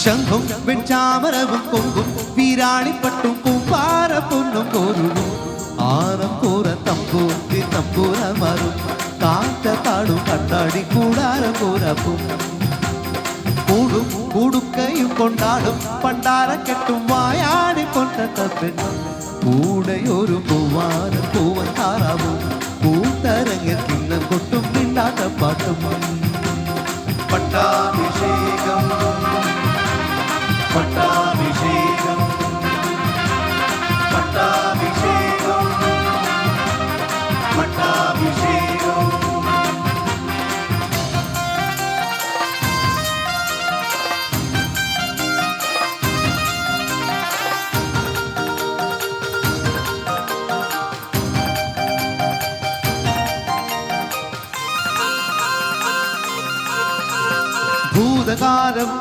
ശംഖും വെൺചാമരവും കൊമ്പും വീരാളിപ്പട്ടും പൂപ്പാര പൊന്നും പോരുളും ആറപ്പൂറ തമ്പൂരി തമ്പൂര മറും കാറ്റത്താടും കണ്ണാടി കൂടാര പോരപ്പും കൂടും കൂടുക്കയും കൊണ്ടാടും പണ്ടാര കെട്ടും വായാടി കൊണ്ട പെണ്ണും കൂടെയൊരു പൂവാനും പൂവൻ താറാവും പൂത്തരങ്ങിൽ കിണ്ണം കൊട്ടും മിണ്ടാത്ത പാട്ടും പട്ടാഭിഷേകം പട്ടാഭിഷേകം പട്ടാഭിഷേകം പട്ടാഭിഷേകം ഭൂതകാലം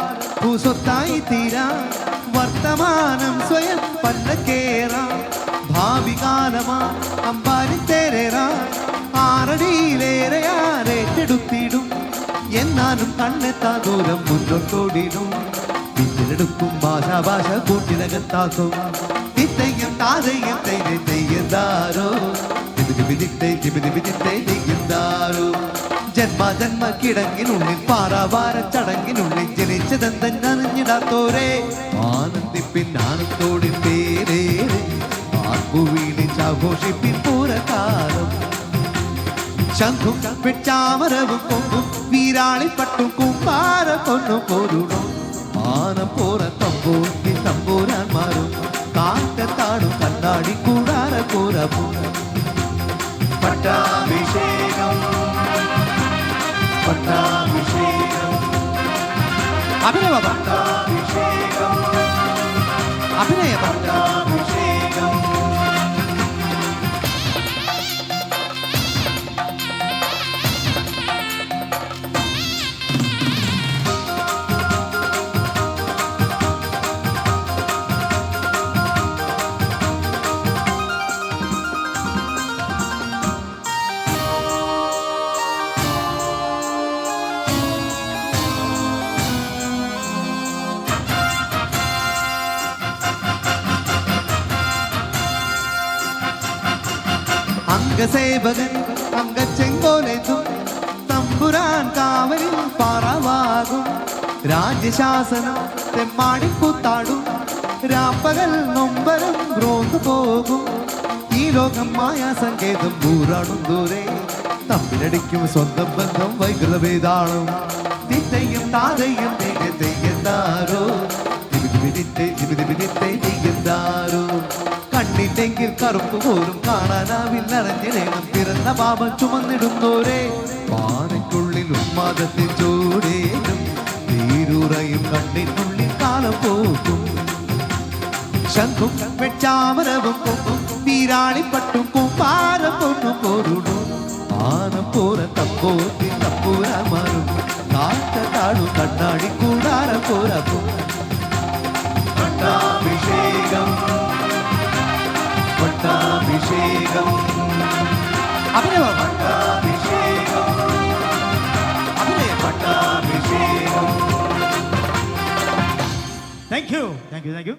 ഭൂസ്വത്തായി തീരാ വർത്തമാനം സ്വയം പല്ലക്കേറാ ഭാവി കാലമാ അമ്പാലിത്തേരേറാ ആറടിയിലേറെയാരേറ്റെടുത്തിടും എന്നാലും കണ്ണെത്താ ദൂരം മുന്നോട്ടോടിടും പിന്നിലെടുക്കും ഭാഷ കൂട്ടിനകത്താക്കും തിത്തയ്യം താതയ്യം തെയ്യന്താരോ ാരോ ജന്മ കിടങ്ങിനുള്ളിൽ പാറാവാര ചടങ്ങിനുള്ളിൽ ജനിച്ചതെന്തറിഞ്ഞിടാത്തോരെ ആനന്ദിപ്പിന്നാനത്തോടിൽ പേരേറെ ആർപ്പുവീളിച്ചാഘോഷിപ്പിൻ പൂരകാലം ശംഖും വെൺചാമരവും കൊമ്പും വീരാളിപ്പട്ടും കുമ്പാര കൊന്നും പോരുളും ആനപ്പോറ തമ്പൂരി തമ്പൂരാന്മാരും കാറ്റത്താടും കണ്ണാടി കൂടാര പോരപ്പും പട്ടാഭിഷേകം പട്ടാഭിഷേകം അഭിനയ പട്ടാഭിഷേകം അഭിനയ പട്ടാഭിഷേകം അംഗസേവകൻ അംഗച്ചെങ്കോലെത്തും തമ്പുരാൻ കാവലിൽ പാറവാകും രാജ്യശാസനം തെമ്മാടിക്കൂത്താടും രാപ്പകൽ നൊമ്പരം രോന്നു പോകും ഈ ലോകം മായാ സങ്കേതം ഊരാടും ദൂരെ തമ്മിലടിക്കും സ്വന്തം ബന്ധം വൈകൃതവേദാളും തിത്തയ്യം താതയ്യം തെയ്യന്താരോ തെയ്യന്താരോ കണ്ണില്ലെങ്കിൽ കറുപ്പ് പോലും കാണാനാവില്ലറിഞ്ഞിടേണം പിറന്ന പാപം ചുമന്നിടുന്നോരെ പാറയ്ക്കുള്ളിൽ ഉന്മാദത്തിൽ ചൂടേനും തീരുറയും കണ്ണിനുള്ളിൽ കാലം പോകും ശംഖും വെൺചാമരവും കൊമ്പും വീരാളിപ്പട്ടും കുമ്പാരം പൊന്നും പോരുളും ആനപ്പോര തമ്പോത്തി തമ്പൂരാന്മാരും കാറ്റത്താടും കണ്ണാടി കൂടാര പോരപ്പും പട്ടാഭിഷേകം പട്ടാഭിഷേകം അഭിനയ പട്ടാഭിഷേകം അഭിനയ പട്ടാഭിഷേകം താങ്ക് യു